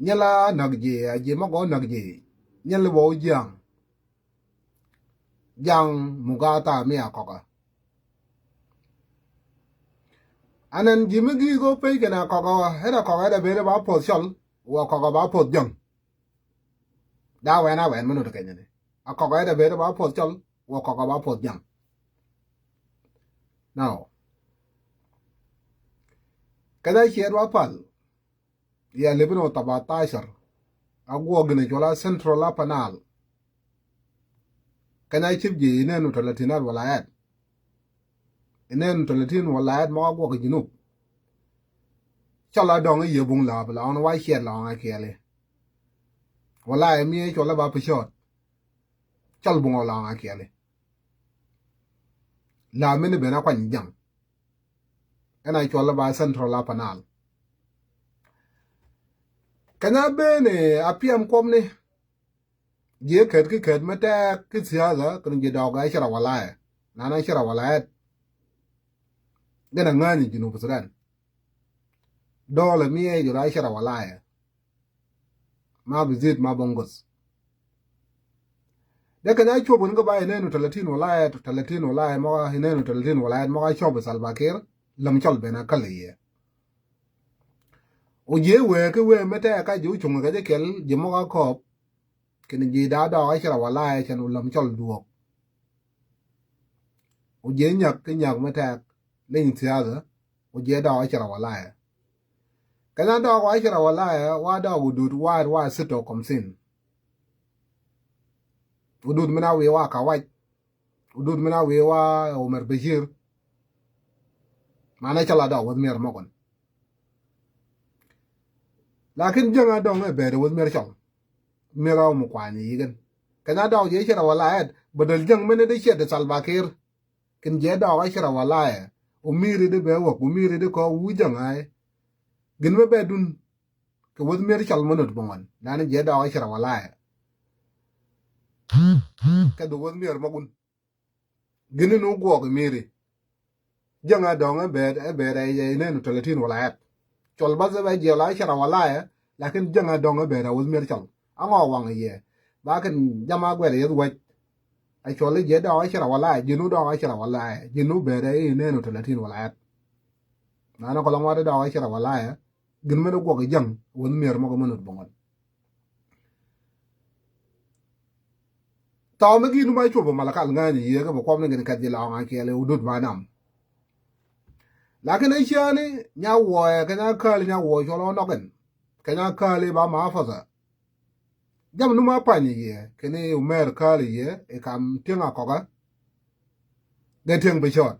nyala nagje aje mago nagje nyal bo jang mugata mi akoka anan jimigi go pe kana koka hera koka da bere ba po shol wa koka ba po jang da wena wen manu to kenyane akoka da bere ba po shol wa koka ba po jang now kada sher wa pal ya lebino tabata shar agwo gine jola central la panal kana chipje ine no talatinal walayat ine no talatin walayat mo agwo ke jinub chala dong ye bung la bla on wa sher la on akele wala mi chola ba pishot chal bung la on akele la mini bena kwan jang ena chola ba central la panal kana bene apiam komne je ket mata ki siyaza kun je doga shara walaya nana shara walaya gana ngani junub sudan dole miye jura shara walaya ma bizit ma bongos de kana chobun ga ba ine no 30 walaya ma ine no 30 walaya ma chob salbakir lam chol bena kaliye o je we ke we mata ka ju chung ga je kel je mo ga kop ken ji da do shara walaya chen lam chol duok o je nyak ke nyak mata len siyaza o je do shara walaya kana do wa shara walaya wa do gudut wa sito komsin udud mina we wa kawaj udud mina we wa Umar Bashir mana chala do wad mer mogon lakin janga do nge bere wad mer chal mera mu kwani yigen kana do je shara walaya badal jang mene de shed salbakir kin je do wa shara walaya umiri de be wa umiri de ko wujang ay gin me bedun ke wad mer chal monot bongon nan je do wa shara walaya ka do wad mer mogun gin no go ko miri janga do nge bere ye ne no 30 walaya chol ba ba je la shara walaya lakin janga do nge bere wad mer chal ango wang ye ba kan jama gwere yed waj ay chole je do wa shara walaya jinu do wa shara walaya jinu bere ye ne no 30 walaya nana ko langwa do wa shara walaya gin me no go ko jang wad mer mo ko monot bongon taw me ginu mai chobo malakal ngani ye ga ko ne ngin kadila on akele udut manam lakin ay shani nya wo ka nya kal nya wo cholo noken ka nya kali ba ma faza jam numa pani ye kene umer kali ye e kam tinga koga de ting be shot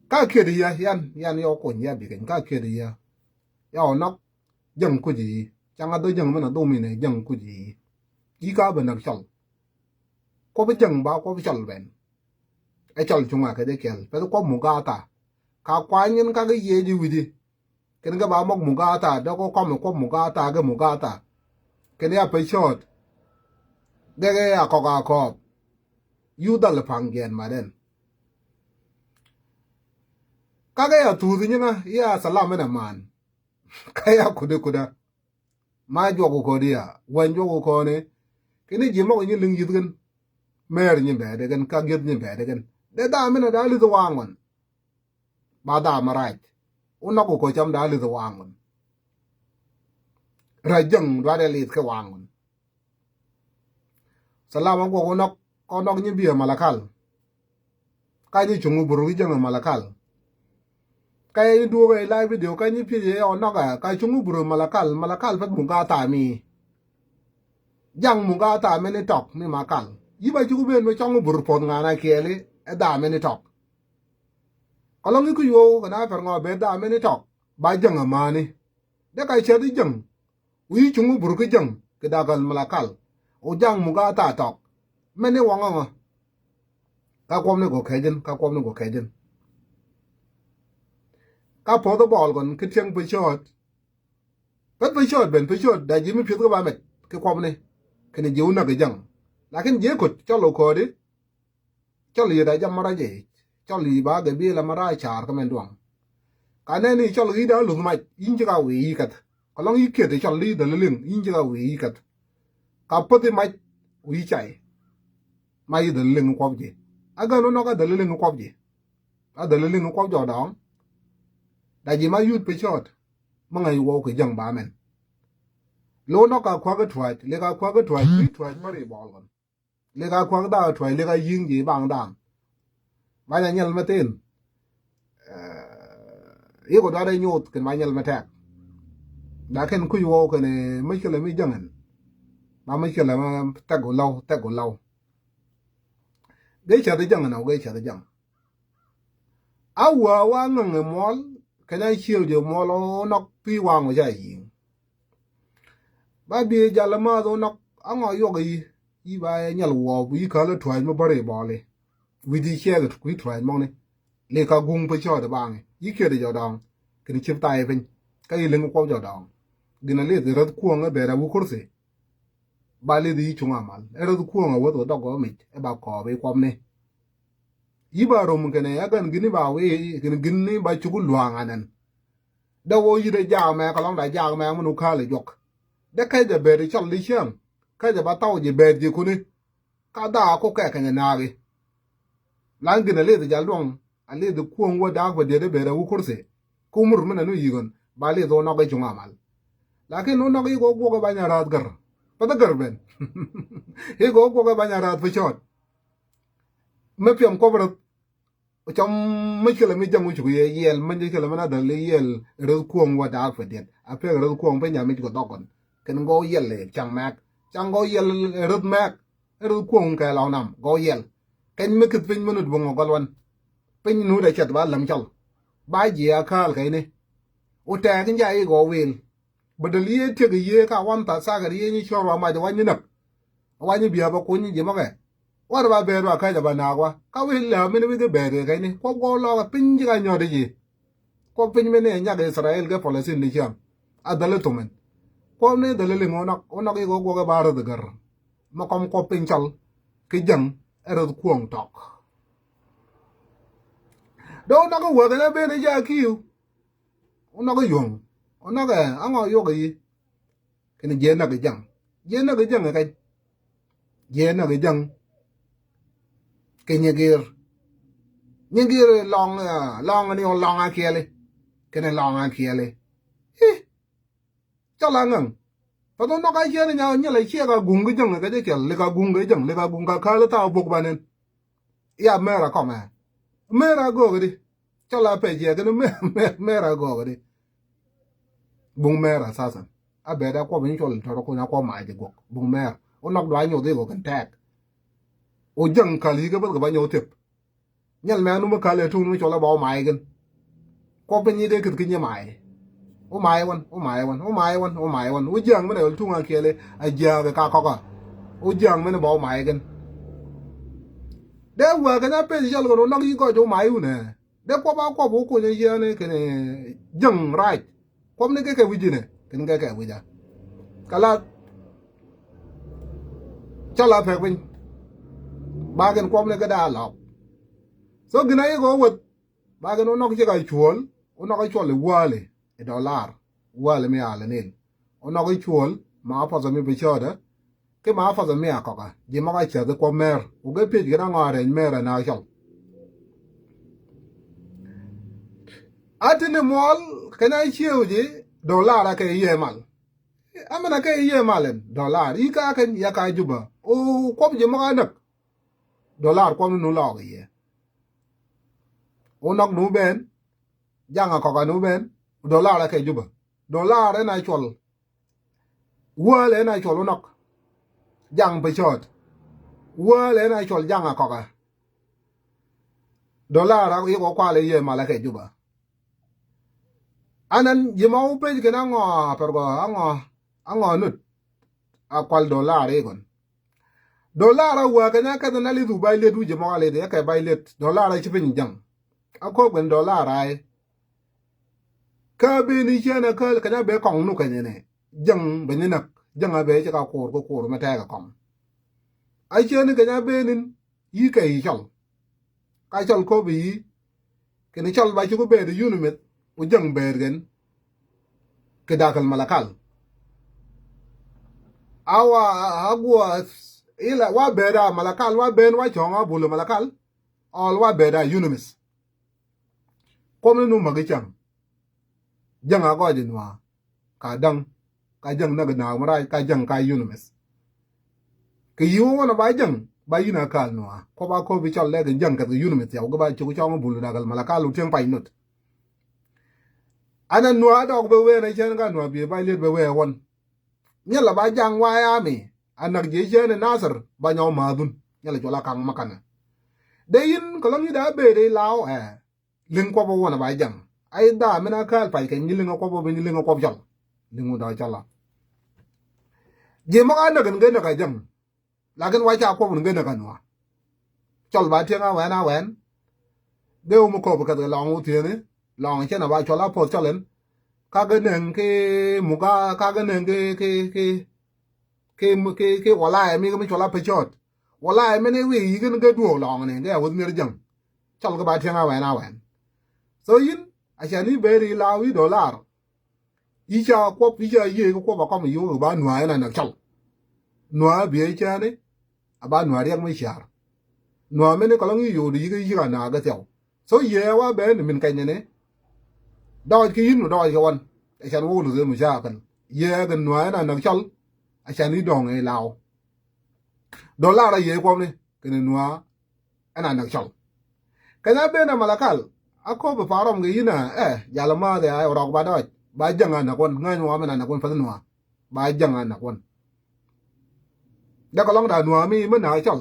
ka kedi ya yan yo ko nya bi ka kedi ya nok jang kuji changa do jang mana do mine jang kuji yi ka ba nak chal ko be jang ba ko be chal ben e chal chunga ke de kel pe ko mugata ka kwanyin ka ge ye ji widi ken ga ba mok mugata do ko mugata ga mugata ken ya pe shot de ge ya ko ga ko yu dal pangen maden ka ga ya tu ni na ya salam na man ka ya kuda ma jogo ko dia wan jogo ko ne kini ji mo ni ling yidgen mer ni be de gen ka ged ni be de gen de da mina da li wangon ba da maraj unna ko cham da li wangon rajang da de li ke wangon salama ko nok ni bi malakal ka ni chungu buru jang malakal kay du ga live video ka ni pi ye onoga ka chungu buru malakal pat mugata mi jang mugata me ni tok mi makal yiba jugu ben me chongu buru pon ngana kele e da me ni tok kalongi ku yo kana fer ngo be da me ni tok ba jang amani de ka chedi jang wi chungu buru ke jang ke da gal malakal o jang mugata tok me ni wonga ka kom ne go kejen ka po the ball gon ke tiang pe shot ben pe shot da jimi pit ko ba met ke kom ne ke ne jeuna ke jang lakin je ko cholo ko di choli da jam mara je choli ba ge bi la mara char ka men duang ka ne ni chol gi da lu ma in ji ga wi kat ko long yi ke de chol li de ling in ji ga wi kat ka pote ma wi chai ma yi de ling ko ji aga no ka de ling ko ji a de ling ko jo dong da ji ma yut pe chot ma ngai wo ke jang ba men lo no ka kwa ga twat le ka kwa ga twat bi twat ma ri bol gon le ka kwa da twat le ka yin ji bang dang ba nya nyal ma ten yi ko da nyot ken ma nyal ma ta da ken ku yo ke ne mi ke le mi jangan ma mi ke le ma ta go law ge cha de jangan na ge cha de jang a wa ngang mol ke na chiel je mol no pi wang wa ja yin ba bi jala ma do nok ango yo yi ba nyal wo bi ka le twai mo bare bo le wi di che le ku twai mo ne le ka gung pe cho de bang yi ke de jo dong ke ni chip tai pen ka yi le ko jo dong gina le de rat ku nga be ra bu kurse ba le di chunga mal e rat ku nga wo do go mi e ba ko be ko ne yi ba ro mun ke ne ya gan gini ba we gini ba chu ku luang anan da wo yi de ja me ka long da ja me mu nu ka le jok de kai de be ri chol li chen kai de ba taw je be ji ku ni ka da ko ka ka na ri lan gina le de ja long a le de ku ngo da ko de be ra wu kurse ku mur mena nu yi gon ba le do no ga chunga mal lakin no no gi go ba nya rat gar pa da gar ben he go ba nya rat fu chot me pyom ko bro chom me chele mi jamu chu ye yel man je chele mana da le yel ro ku ngo da ko de a pe ro ku pe nya mi ko dokon ken go yel le chang mak chang go yel rut mak ru kuong ka law nam go yel ken me kit pin munut bongo golwan pin nu da chat ba lam chal ba ji akal kai ne o ta kin ja go wil badali te ge ye ka wan ta sa ga ye ni choro ma de wan ni nak wan ni bia ba ko ni je ma ga wa ba be ro ka ja ba na kwa ka wi la mi ni ge be de kai ne ko go lo pin ji ga nyo de ji ko pin me ne nya ga Israel ge policy ni cham adale to men ko ne dalele ngonak ge go ga bar de gar ma kom ko pin chal ke jang ero kuong tok do na go wa ga be ne ja kiu ona go yong ona ga ango yo ga yi ke ne je na ge jang ka je na ge jang ke nyegir long ni long a kiele ke ne long a kiele chala ngang pa do no ka je ne nya le che ga gung ge jang ga je kel le ka gung ge jang le ka gung ka le ta bok banen ya mera ko ma mera go ga di chala pe je ga mera go ga di bung mera sasan a be da ko bin chol to ko na ko ma je go bung mera o nok do anyo de go kan tak o jang ka li ga ba nyo tep nyal me anu ma ka le tu mi chola ba ma gen ko pe ni de kit ki ni mai o mai wan o jang me ne tu nga kele a ja ga ka ko ka o jang me ne ba mai gen de wa ga na pe jal go no gi go jo mai u ne de ko ba ko bu ko je ne ke ne jang right ko ne ke wi ji ne ken ke wi ja kala chala pe win ba gen ko ne ga da lo so gina ye go wet ba gen no ke ga chuol o no ga chuol wale e dollar wale me ale ne o no ga chuol ma pa za mi bi choda ke ma fa za mi akoka ji ma ga che de ko mer o ga pe ga ngare mer na chol atine mol kana chiu ji dollar ka ye mal amana ka ye malen dollar i ka kan ya ka juba o ko ji ma ga nak dollar ko nu lo ga ye o nok nu ben janga ko ka nu ben dollar ka juba dollar na chol wale na chol nok jang pe chot wale na chol janga ko ka dollar i ko kwa le ye mala ka juba anan yimau pe ke na ngo per go ango nut akwal dollar e gon dollar wa ka na ka na li du bai le du je mo ale de ka bai le dollar chi pin jang ako gwen dollar ai ka be ni chena ka na be kong nu ka ne jang be ni nak jang a be ka ko ma ta ka kong ai chena ka na be nin yi ka yi chol ka chol ko bi ke ni chol ba chu ko be de yu nu met ujang bergen kedakal malakal awa agwa ila wa beda malakal wa ben wa chonga bulu malakal all wa beda unimis komne nu magicham janga go dinwa ka dang ka jang na gna mara ka jang ka unimis ke yu wona ba jang ba yina kal noa ko ba ko bi chol le jang ka unimis ya go ba chu chonga bulu dagal malakal uteng pa inut ana noa dog be we na chen ga noa bi ba le be we won nyala ba jang wa ya mi anak je chen nasar ba nyaw madun nyala jola kang makana de yin ko lang da be de lao ling ko bo wona ba jang ai da mena kal pa ke nyiling ko bo be nyiling ko jol lingu da chala je ma ana gan gan ka jang la gan wa cha ko mun gan ka no chol ba thiên a wen de mu ko ba ka de long u thiên ni long chen ba chola po cholen ka ga neng ke muga ka ga neng ke wala mi ga mi chola pe chot wala me ne wi yi gan ga duo long ne ga wo mi jang chol ga ba thiên a wen so yin a shani be ri la wi dollar yi cha ko yi cha ye ko ba ko mi yu ba nwa na na chol nwa bi cha ne aba nwa riang mi shar nwa me ne ko lang yu di ga yi ga na ga tel so ye wa be ni min kai ne đòi cái in đòi cái one ai chăn vô được mà ra cần ye gần nói là nằng chal ai chăn đi đòn người lào đó là ye qua đi cái này nói anh là nằng chal cái này bên là malakal ako be farom cái in à giờ làm mà để ai ở ba đòi ba chẳng anh là con ngay nói mình là con phân nói ba chẳng anh là con đã có lòng đã nói mi mới nói chal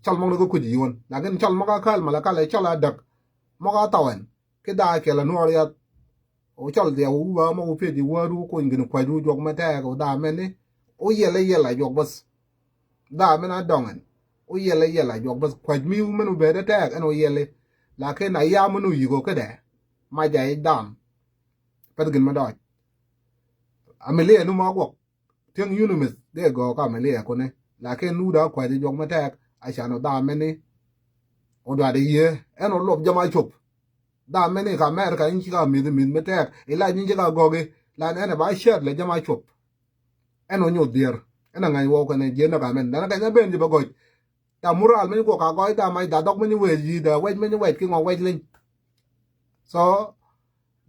chal mong nó có gì luôn là cái chal malakal lại chal là đặc mong cái tàu cái đai cái là nói là o chol de u ba mo pe di waru ko ngin kwa du jog mata ko da men ni o yela jog bas da men a dongan o yela jog bas kwa mi u men u be da ta an o yele la ke na ya menu yigo ke de ma jai dam pa gin ma do amele nu ma go tiang unimis de go ka amele ko ne la ke nu da kwa di jog mata a sha no da men ni o da de ye en o lob jama chop da mene ka mer ka inchi ka mid metek ila nyi ka goge la ne ba shet le jama chop eno nyu dier ena ngai wo ka ne je na ka men na ka nya ben ji ba go ta mural men ko ka go ta mai da dok men we ji da we men we ki ngo we lin so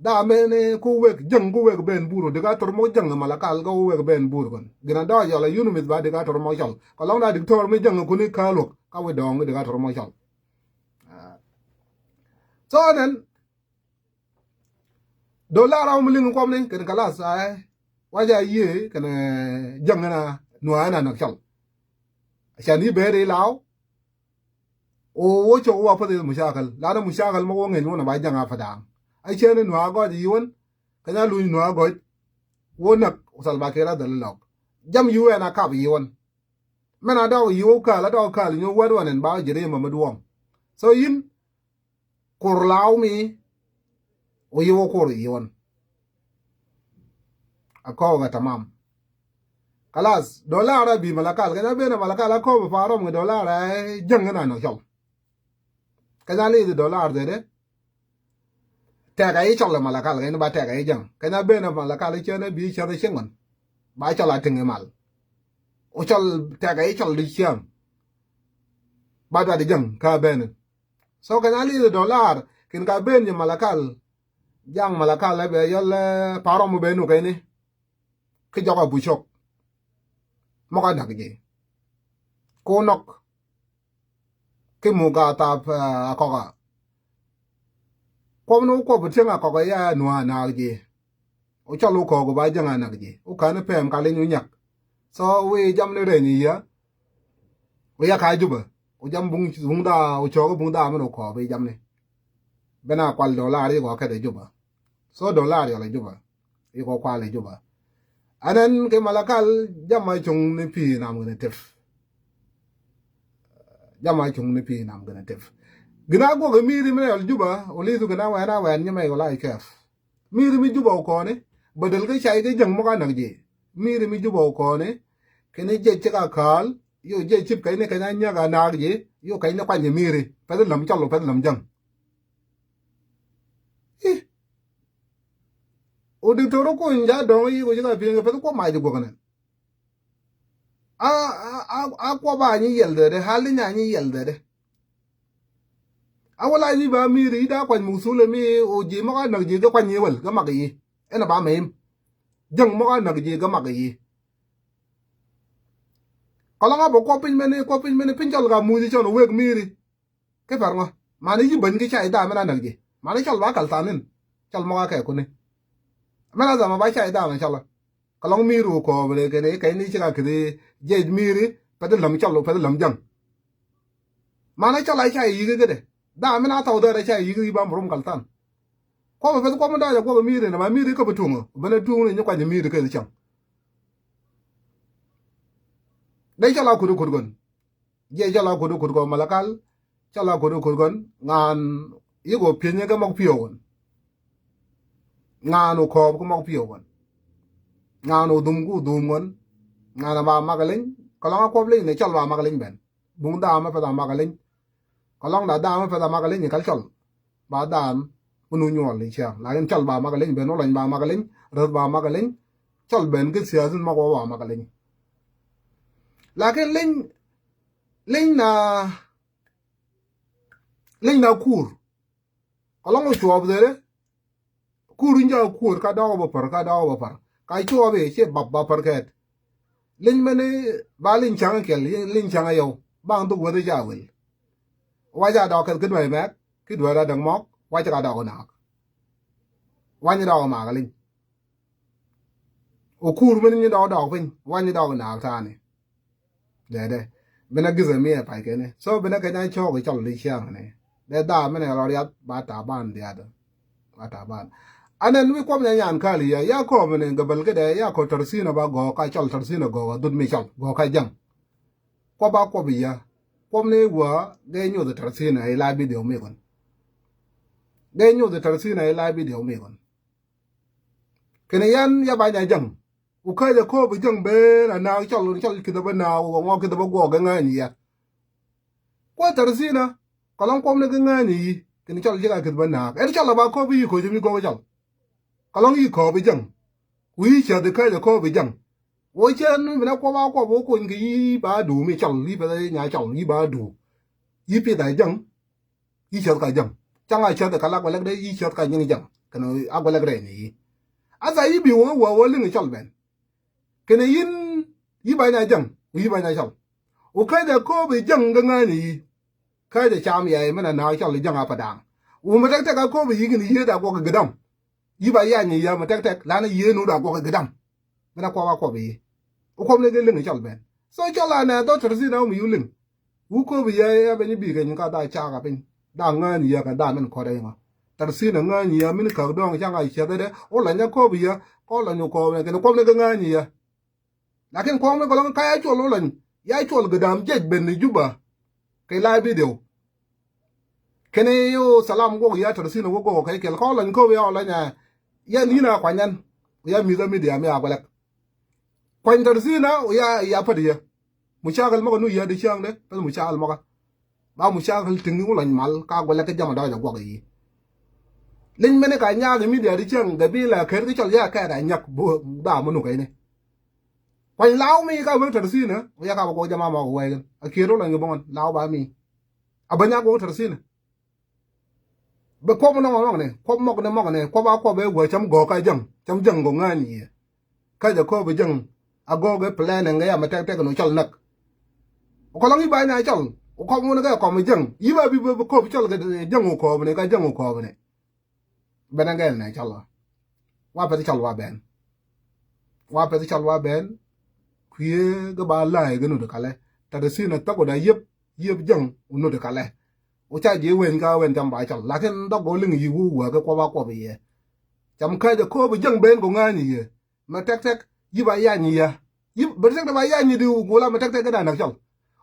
da mene ku we jang ku we ben buru de ka tor mo jang ma la kal go we ben buru kon gina da ya la yunu mit ba de ka tor mo chal ka long da dik tor mi jang ku ni ka lo ka we dong de ka tor mo chal so then dollar au mling ko ne ken kala sa waja ye ken jangana nuana na chal shani bere law o wo cho wa fa de mushakal la da mushakal mo ngen wona ba janga fa da ai chene nuwa go di won kana lu nuwa go wona sal ba kera dal law jam yu na ka bi won mena da yu ka la da ka lu wa wonen ba jere ma maduom so yin kur law mi o yo ko yon ako ga tamam kalas dollar bi malakal kana be na malakal ko ba farom ga dollar jangana no chol kana le dollar de ta ga yi chol malakal ga ba ta ga jang kana be na malakal che na bi che de chengon ba chol la tinge mal o chol ta ga yi chol di chiam ba da de jang ka be ne so kana le dollar kin ka be ni malakal jang malakal la be yol parom be no kay ni ki joga bu chok mo ka nak ji ko nok ki mu ga ta ko ga ko no ko bu tenga ko ga ya no na ji o chalo ko go ba jang na ji o ka ne pem ka le nyu nyak so we jam ne re ni ya o ya ka ju ba o jam bung da o cho bung da mo ko be jam ne bena kwal dollar yi ko ka de ju ba so dollar yo le ju ba yi ko kwa le ju ba anan ke malakal jama chung ni pi nam gane tef jama chung ni pi nam gane tef gina go ga miri me al juba o li du gana wa nya me wala kef miri mi juba ko ne badal ga chai ga jang mo ga nak je miri mi juba ko ne kene je ka kal yo je chip kai ne ka nya ga na je yo kai na kwa je miri pa lam chalo pa lam jang o de toro ko nja do yi ko ga pinga pe ko mai de go kana a ko ba ni yelde de hali nya ni yelde de a wala ni ba mi ri da kwa musule mi o ji ma na ji ga kwa ni wel ga ma ga yi ena ba me jang mo ga na ji ga ma ga yi kala nga bo ko pin mene pin jol ga mu di chon we mi ri ke far nga ma ni ji ban gi chai da ma na ji ma ni chol ba kal tanin chol mo ga ke ko ne ma na za ma ba chai da ma chol kalong mi ru ko bre ke ne kai ni chi ga ke je mi ri pa de lam chol pa de lam jang ma na chol ai chai yi ge de da ma na taw da chai yi gi ba mo rum kal tan ko ba fe ko ma da ko mi ri na ma mi ri ko bu tungo ba na tungo ni kwa ni mi ri ke de chang dai chala kudu kurgon je chala kudu kurgon malakal chala kudu kurgon ngan yigo pinye ga mok piyon ngano ko ko mok piyon ngano dum gu dum gon ngana ba magalin kalanga ko blin ne chal ba magalin ben bung da ma pa da magalin kalong da ma pa da magalin ni kal chal ba dam unu nyol li cha la gen chal ba magalin ben no lan ba magalin rod ba magalin chal ben ke sia sun ma ko ba magalin lakin linh na kur along chuo bere kur nja kur ka dawo ba par ka chuo be che bab par ket linh mene ba linh chang ke linh chang yo bang du wa de ja wel wa ja daw ke kin we mek ki do ra dang mok wa ja daw na wa ni daw ma ga linh o kur men ni daw pin wa ni daw na ta ni de bena gize mi pa ke ne so bena ke na cho ke chol li chiang ne de da me ne lo ya ba ta ban dia da ba ta ban anen wi ko nya yan ka li ya ko me ne gabal ke de ya ko tarsina ba go ka chol tarsina go dud mi chol go ka jam ko ba ko bi ya ko ne wa de nyu de tarsina ai la bi de mi kon de nyu de tarsina ai la bi de mi kon ke ne yan ya ba nya jam u kai da ko bi jang be na na chol ki da ba na wo ngo ki da ba go ga nga ni ya ko tarsina kalang kom ne ga nga ni ki ni chol ji ga ki ba na e chol ba ko bi ko ji mi go chol kalang yi ko bi jang wi cha de kai da ko bi jang wo chen mi na ko ba ko bo ko ngi yi ba du mi chol li ba nya chol yi ba du yi pi da jang yi cha ka jang chang ai cha da kala ko le de yi cha ka nyi jang kana a ko le ni asa yi bi wo li ni chol ben kene yin yi ba nya jang yi ba nya chal o kai da ko bi jang ga nga ni kai da cham ya me na chal li jang a pa dang u ma tek tek ko bi yi ni ye da ko ga dam yi ba ya ni ya ma tek la na ye nu da ko ga dam me na ko ba ko bi o ko ne ge li ni chal ben so chal la na do tr si na mi yu lin u ko bi ya ba ni bi ga ni ka da cha ga bin da nga ni ya ka da men ko da ma tar si na nga ni ya min ka do nga ga cha da o la nya ko bi ya ko la ni ko ne ko ne ga nga ni ya lakin ko me kolon kaya cholo lan ya chol gadam jej ben juba kay la video kene yo salam go ya tarsino go kay kel ko lan ko ya la nya ya ni na kwanyan ya mi ga mi dia mi abalak kwan tarsina ya padiya mushagal mo nu ya de chang de pas mushagal mo ka ba mushagal tingi lan mal ka go la ka jama da go ga yi lin mene ka nya ga mi dia de chang da bi la ker de chol ya ka da nyak bo da mo nu kay ne quanh lão mi ka vương thật xin nữa ya ka ko jama ma ko way a kiro la ngi bon lão ba mi abanya ko thật xin ba ko mo no ne ko ba ko be wo cham go ka jang go ngani ka ja ko be jang a go ge plan nga ya ma tek no chol nak ko la ngi ba na chol ko mo ne ka ko mo jang yi ba bi ko bi chol ge jang ko ne ka jang ko ne benangel na chol wa pe chol wa ben kwiye ga ba lai ga no de kale ta de sina ta ko da yep jang no de kale o cha je wen ga wen jam ba chal la ken do go ling yi wu wa ga ko ba ko be ye jam ka de ko bi jang ben ko nga ni ye ma tek yi ba ya ni ya yi ba tek da ba ya ni du go la ma tek ga da na chal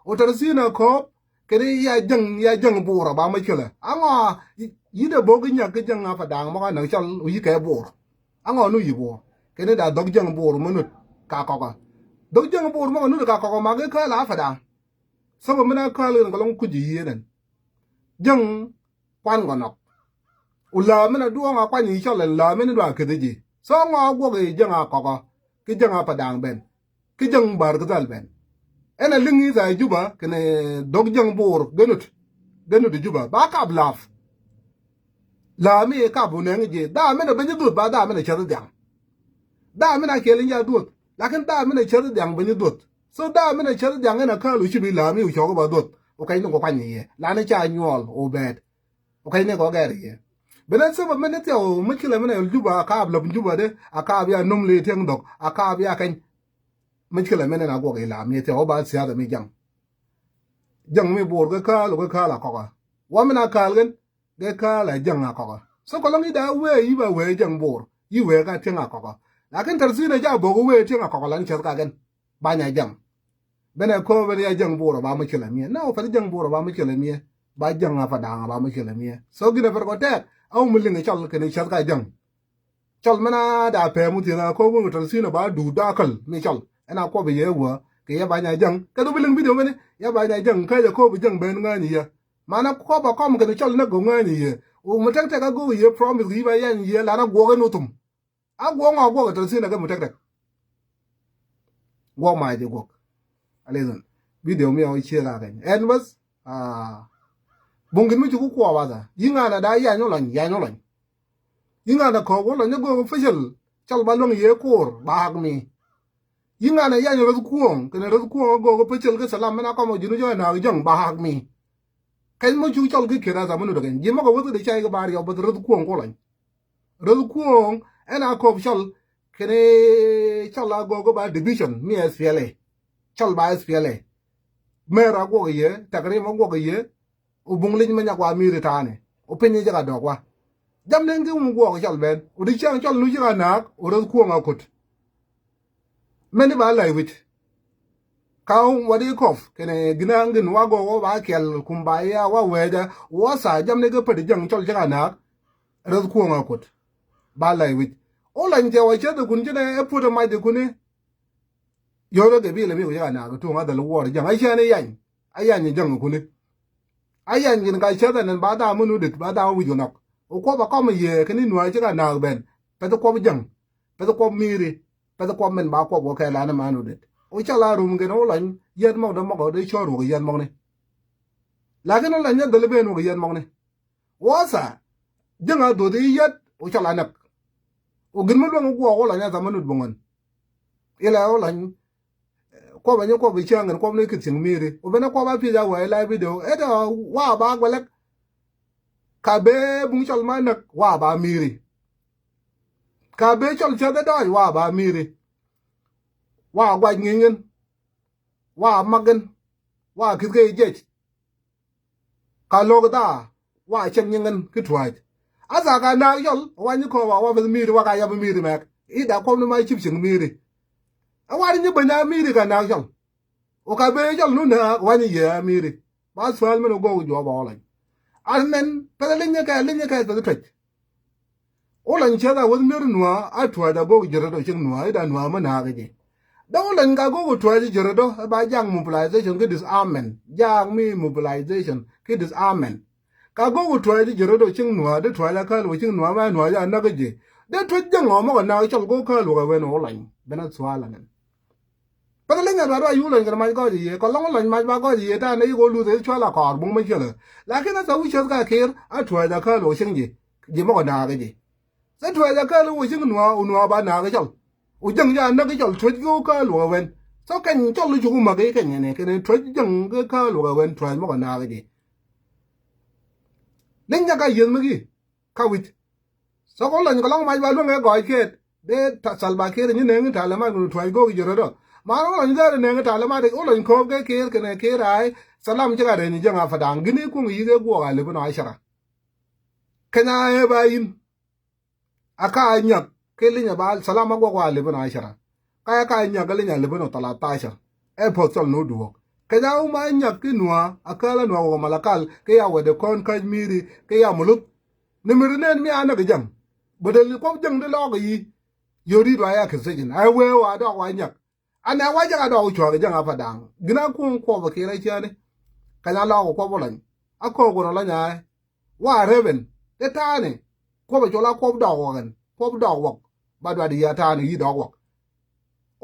o ta de sina ko ke de ya jang bu ra ba ma chela anga yi de bo ga nya ga jang fa dang ma ga na chal yi ke bu anga no yi bu ke ne da dog jang bu mo no ka ko ka dog jang bor mo nu ka ko ma ge ka la fa da so mo na ka le ko long ku ji ye nen jang kwan go nok u la me na du nga kwan ni cho le la me na ke de ji so ngo go ge janga ko ko ki janga padang ben ki jang bar dal ben ena lingi za juba kene dog jang bor genut juba ba ka blaf la mi ka bu ne ngi da me na ben dut ba da me na char dang da me na kelin ya dut lakin da me na char dang ben dut so da me na char dang ena ka lu chi bi la mi u cho ko ba dut o kai no ko kwa ni ye la ne cha nyol o bet o kai ne ko ga ri ye benen so ba me ne te o mi kila me na juba ka bla juba de aka bi num le teng dok aka bi kan mi kila me na go ga la mi te o ba sia da mi jang mi bor ga ka lo ga ka la ko ga wa me na ka gen ga ka la jang a ko ga so ko longi da we yi ba we jang bor yi we ga teng a ko ga lakin tar si na ja bo go we teng a ko ga lan cher ka gen ba nya jang bene ko be ya jang bor ba mi kila mi na o fa jang bor ba mi kila mi ba jang a fa da ba mi kila mi so gina fer ko te au mi linga chal ke ni cher ka jang chal mana da pe mu ti na ko mu tar si na ba du da kal mi chal ena ko be ye wa ke ya ba nya jang ka do biling video mene ya ba nya jang ka ya ko be jang ben nga ni ya mana ko ba ko mu ke chal na go nga ni ye o mu tek tek go ye promise ri ba ya ni ye la na go ga no tum a go nga go tar si na ga mu tek tek go ma de go alezan video mi o che la ga en bas bungin mi ku ko ba da yinga na da ya no lan yinga na ko go la ne go official chal ba long ye kor ba mi yinga na ya nyo kuong kene ro kuong go go pechel ke salam na ko mo jinu jo na jong ba hak mi kai mo chu chol ke kira za mo do gen jimo go wo de chai go bar yo bo ro kuong ko lan ro kuong ena ko chol kene chol la go go ba division mi SPLA chol ba SPLA mera go ye takri mo go ye u bung lin ma nya kwa mi ritane o penye jaga do kwa jam ne ngi mu go chol ben u di chang chol lu jaga na o ro kuong akut meni ba lai wit kaun wadi kof kene ginangin wago wa ba kel kumbaya wa weda wa sa jam ne ga pedi jang chol jaga na raz ku nga kot ba lai wit o lan je wa che de kun jene e pu de mai de kuni yo de bi le mi jaga na ga tu nga da lo wor jang ai che ne yan ni jang kuni ai yan gin ga che da nan ba da mu nu dit ba da wu jo nok o ko ba ko ma ye kini nu jaga na ben pe to ko jang pe to ko miri pa ko men ba ko ke la na manu det o cha la rum ge no lan yen mo do mo go de cho ru ge yen mo ne la ge no lan yen de le be no ge yen mo ne wa sa je nga do de yet o cha la nak o gin mo do go la nya za manu bongon ila o lan ko ba ne ko bi cha ngan ko ne ki ting mi re o be na ko ba pi ja wa la video e do wa ba gwa le ka be bu chal ma nak wa ba mi re ka be chol cha da dai wa ba miri wa gwa ngingen wa magen wa kizge je ka log da wa chen ngingen ki twaj aza ka na yol wa ni ko wa ba miri wa ka ya ba miri mek I da ko ni mai chip sing miri a wa ni ba na miri ka na yol o ka be yol nu na wa ni ye miri ba swal me no go jo ba la armen pa linya ka ba twaj olan chada won mer nuwa atwa da go jero ching nuwa da nuwa ma na ge da olan ga go twa jero do ba jang mobilization ke disarmament jang mi mobilization ke disarmament ka go twa jero do ching nuwa de twa la ka lo ching nuwa ma nuwa ya na ge de twa jang mo na chol go ka lo ga we no olan bena swala nan pa le nga ba yu lan ga ma go ji ko long lan ma ba go ji ta ne go lu de chwa la ka bung ma chele la ke na sa wi chel ga ke atwa da ka lo ching ji mo na ge sa thua ja ka lu jing nuwa ba na ga chol u jang ja na ga chol thua go ka lu wen so kan chol lu ju ma ga ke ne ke ne thua jang ga ka lu wen thua mo ga na ga ji len ja ka yin ma gi ka wit so ko lan ko long ma ba lu ga go ke de ta sal ba ke ni ne ta la ma nu thua go ji ro do ma lo lan ja ne ga ta la ma de o lan ko ke ne ke rai salam ja ga de ni jang a fa dang gi ni ku yi ga go ga le bu na shara kana e ba yin aka anya kelinya ba salama gwa le bana ashara kaya ka anya kelinya le bana tala tasha e potol no duo kaya uma anya kinwa akala no wa malakal ke ya wede kon ka miri ke ya mulut ni mirinen mi ana gejam bodel ko jang de logo yi yori do ya ke sejin ai we wa do wa anya ana wa jaga do cho ga jang afa dang gina ku ko ba ke ra chane kaya logo ko bolan ako go la nya wa reben de tane ko ba jola ko do gan ko do wok ba dwa di ya ta ni do wok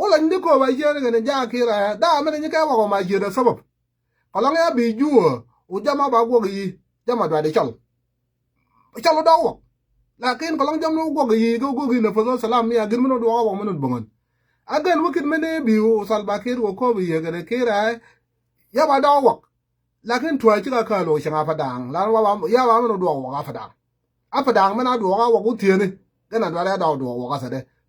ola ndi ko ba je ne ja kira da me ni ka wa ma je da sabab kalong ya bi juo u jama ba go gi jama dwa de chal do wok lakin kalong jam no go gi na fa salam ya gir mo do wa mo bongon agan wukit mene bi u salba kir ko bi ye ga kira ya ba do wok lakin tuwa chika ka lo shanga padang la wa ya wa mo do wa padang a padang mana do wa ku tiene gana do la do wa ka sade